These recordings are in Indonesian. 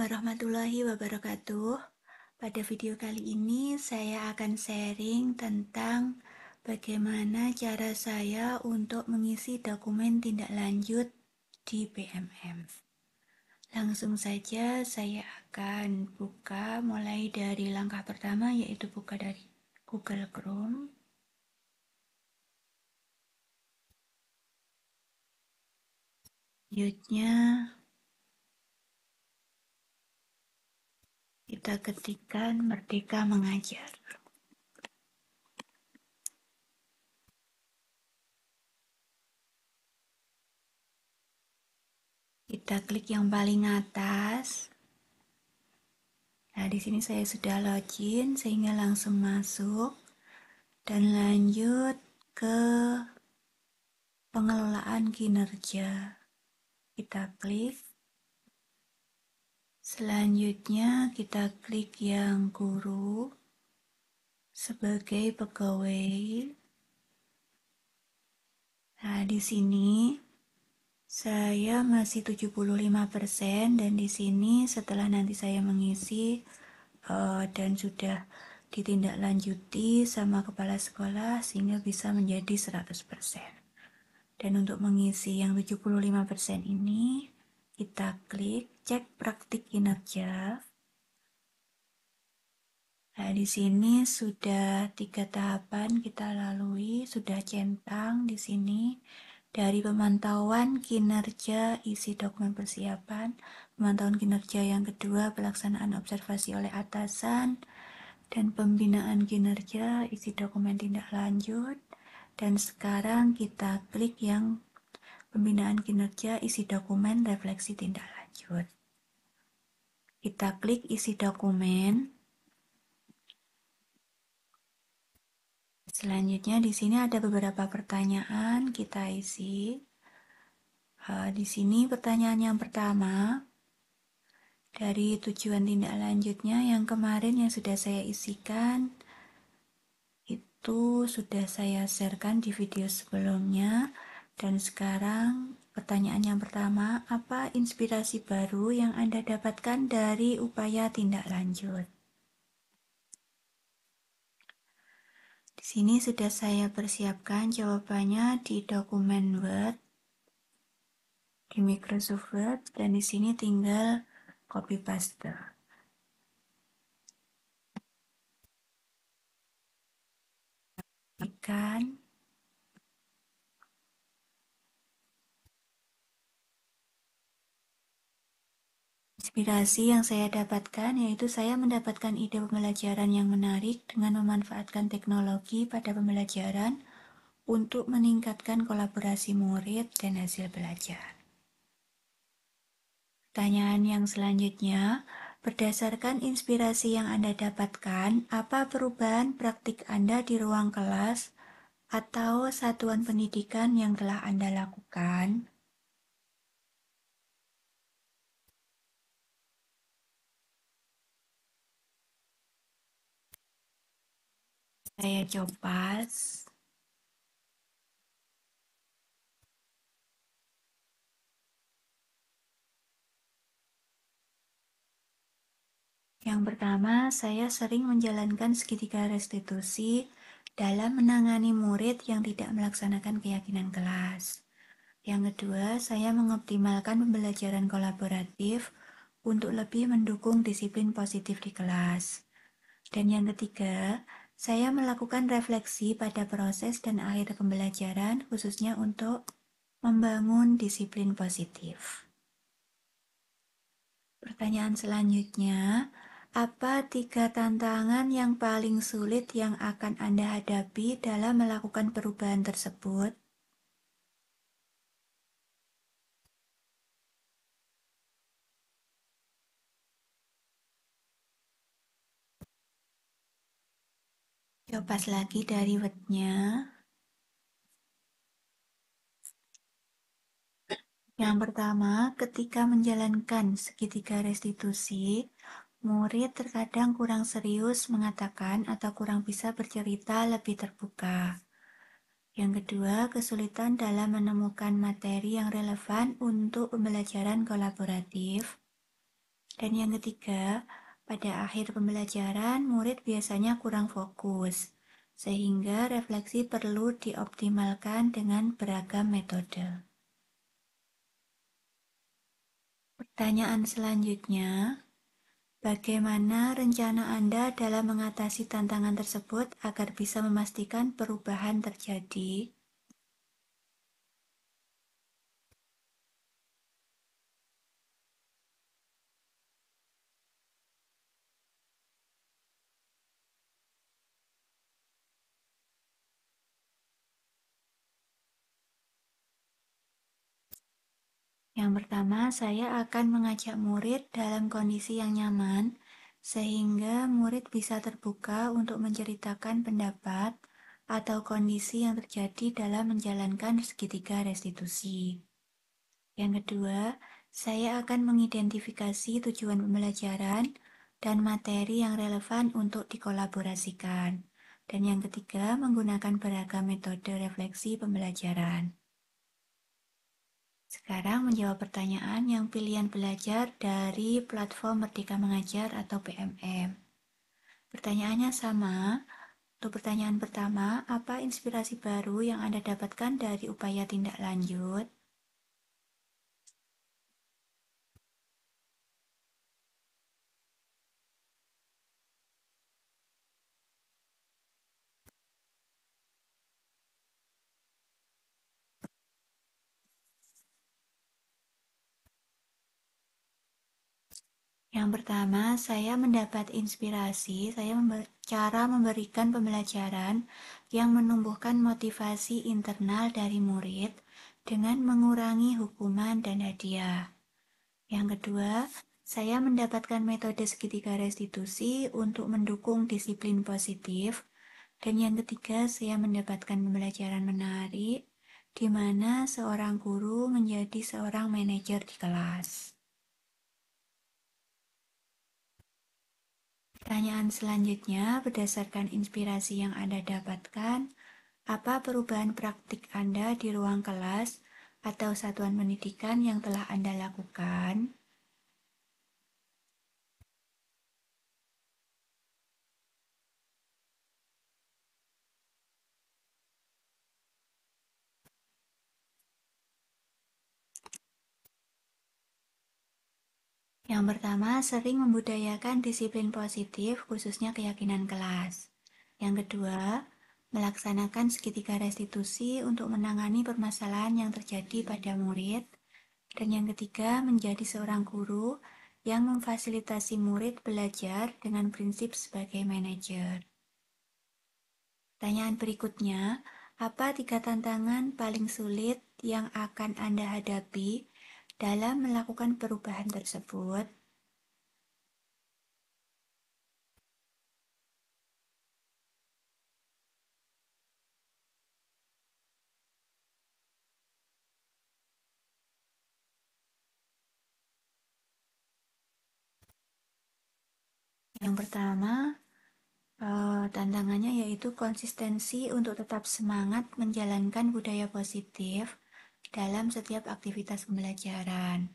warahmatullahi wabarakatuh. Pada video kali ini saya akan sharing tentang bagaimana cara saya untuk mengisi dokumen tindak lanjut di PMM. Langsung saja saya akan buka mulai dari langkah pertama, yaitu buka dari Google Chrome. Selanjutnya kita ketikkan Merdeka Mengajar. Kita klik yang paling atas. Nah, di sini saya sudah login sehingga langsung masuk dan lanjut ke pengelolaan kinerja. Kita klik. Selanjutnya kita klik yang guru sebagai pegawai. Nah, di sini saya masih 75% dan di sini setelah nanti saya mengisi dan sudah ditindaklanjuti sama kepala sekolah sehingga bisa menjadi 100%. Dan untuk mengisi yang 75% ini, kita klik cek praktik kinerja. Nah, di sini sudah 3 tahapan kita lalui, sudah centang di sini. Dari pemantauan kinerja isi dokumen persiapan, pemantauan kinerja yang kedua pelaksanaan observasi oleh atasan, dan pembinaan kinerja isi dokumen tindak lanjut. Dan sekarang kita klik yang pembinaan kinerja isi dokumen refleksi tindak lanjut. Kita klik isi dokumen. Selanjutnya di sini ada beberapa pertanyaan kita isi. Di sini pertanyaan yang pertama dari tujuan tindak lanjutnya yang kemarin yang sudah saya isikan itu sudah saya sharekan di video sebelumnya. Dan sekarang pertanyaan yang pertama, apa inspirasi baru yang Anda dapatkan dari upaya tindak lanjut? Di sini sudah saya persiapkan jawabannya di dokumen Word, di Microsoft Word, dan di sini tinggal copy paste. Ikan. Inspirasi yang saya dapatkan yaitu saya mendapatkan ide pembelajaran yang menarik dengan memanfaatkan teknologi pada pembelajaran untuk meningkatkan kolaborasi murid dan hasil belajar. Pertanyaan yang selanjutnya, berdasarkan inspirasi yang Anda dapatkan, apa perubahan praktik Anda di ruang kelas atau satuan pendidikan yang telah Anda lakukan? Saya copas. Yang pertama, saya sering menjalankan segitiga restitusi dalam menangani murid yang tidak melaksanakan keyakinan kelas. Yang kedua, saya mengoptimalkan pembelajaran kolaboratif untuk lebih mendukung disiplin positif di kelas. Dan yang ketiga, saya melakukan refleksi pada proses dan akhir pembelajaran khususnya untuk membangun disiplin positif. Pertanyaan selanjutnya, apa 3 tantangan yang paling sulit yang akan Anda hadapi dalam melakukan perubahan tersebut? Coba lagi dari Word-nya. Yang pertama, ketika menjalankan segitiga restitusi, murid terkadang kurang serius mengatakan atau kurang bisa bercerita lebih terbuka. Yang kedua, kesulitan dalam menemukan materi yang relevan untuk pembelajaran kolaboratif. Dan yang ketiga, pada akhir pembelajaran murid biasanya kurang fokus, sehingga refleksi perlu dioptimalkan dengan beragam metode. Pertanyaan selanjutnya, bagaimana rencana Anda dalam mengatasi tantangan tersebut agar bisa memastikan perubahan terjadi? Yang pertama, saya akan mengajak murid dalam kondisi yang nyaman, sehingga murid bisa terbuka untuk menceritakan pendapat atau kondisi yang terjadi dalam menjalankan segitiga restitusi. Yang kedua, saya akan mengidentifikasi tujuan pembelajaran dan materi yang relevan untuk dikolaborasikan. Dan yang ketiga, menggunakan beragam metode refleksi pembelajaran. Sekarang menjawab pertanyaan yang pilihan belajar dari platform Merdeka Mengajar atau PMM. Pertanyaannya sama. Untuk pertanyaan pertama, apa inspirasi baru yang Anda dapatkan dari upaya tindak lanjut? Yang pertama, saya mendapat inspirasi, cara memberikan pembelajaran yang menumbuhkan motivasi internal dari murid dengan mengurangi hukuman dan hadiah. Yang kedua, saya mendapatkan metode segitiga restitusi untuk mendukung disiplin positif. Dan yang ketiga, saya mendapatkan pembelajaran menarik di mana seorang guru menjadi seorang manajer di kelas. Pertanyaan selanjutnya, berdasarkan inspirasi yang Anda dapatkan, apa perubahan praktik Anda di ruang kelas atau satuan pendidikan yang telah Anda lakukan? Yang pertama, sering membudayakan disiplin positif, khususnya keyakinan kelas. Yang kedua, melaksanakan segitiga restitusi untuk menangani permasalahan yang terjadi pada murid. Dan yang ketiga, menjadi seorang guru yang memfasilitasi murid belajar dengan prinsip sebagai manajer. Pertanyaan berikutnya, apa 3 tantangan paling sulit yang akan Anda hadapi dalam melakukan perubahan tersebut? Yang pertama, tantangannya yaitu konsistensi untuk tetap semangat menjalankan budaya positif dalam setiap aktivitas pembelajaran.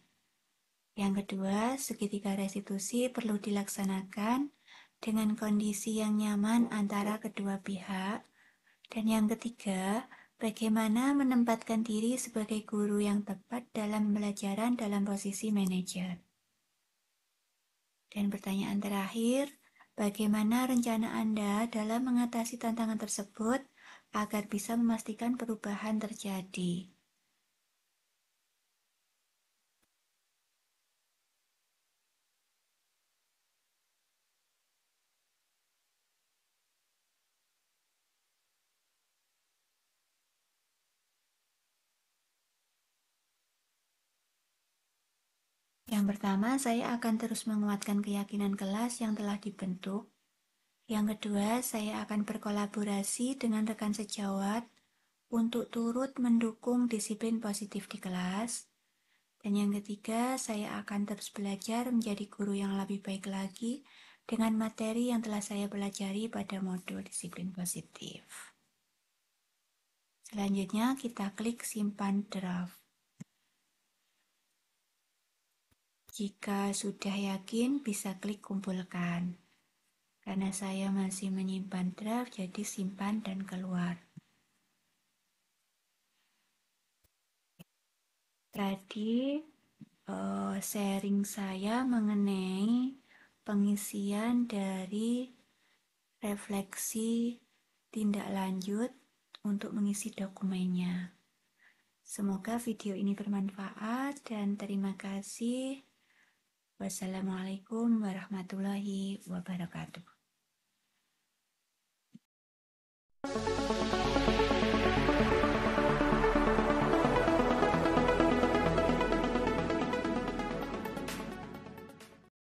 Yang kedua, segitiga restitusi perlu dilaksanakan dengan kondisi yang nyaman antara kedua pihak. Dan yang ketiga, bagaimana menempatkan diri sebagai guru yang tepat dalam pembelajaran dalam posisi manajer. Dan pertanyaan terakhir, bagaimana rencana Anda dalam mengatasi tantangan tersebut agar bisa memastikan perubahan terjadi? Yang pertama, saya akan terus menguatkan keyakinan kelas yang telah dibentuk. Yang kedua, saya akan berkolaborasi dengan rekan sejawat untuk turut mendukung disiplin positif di kelas. Dan yang ketiga, saya akan terus belajar menjadi guru yang lebih baik lagi dengan materi yang telah saya pelajari pada modul disiplin positif. Selanjutnya, kita klik simpan draft. Jika sudah yakin, bisa klik kumpulkan. Karena saya masih menyimpan draft, jadi simpan dan keluar. Tadi sharing saya mengenai pengisian dari refleksi tindak lanjut untuk mengisi dokumennya. Semoga video ini bermanfaat dan terima kasih. Wassalamualaikum warahmatullahi wabarakatuh.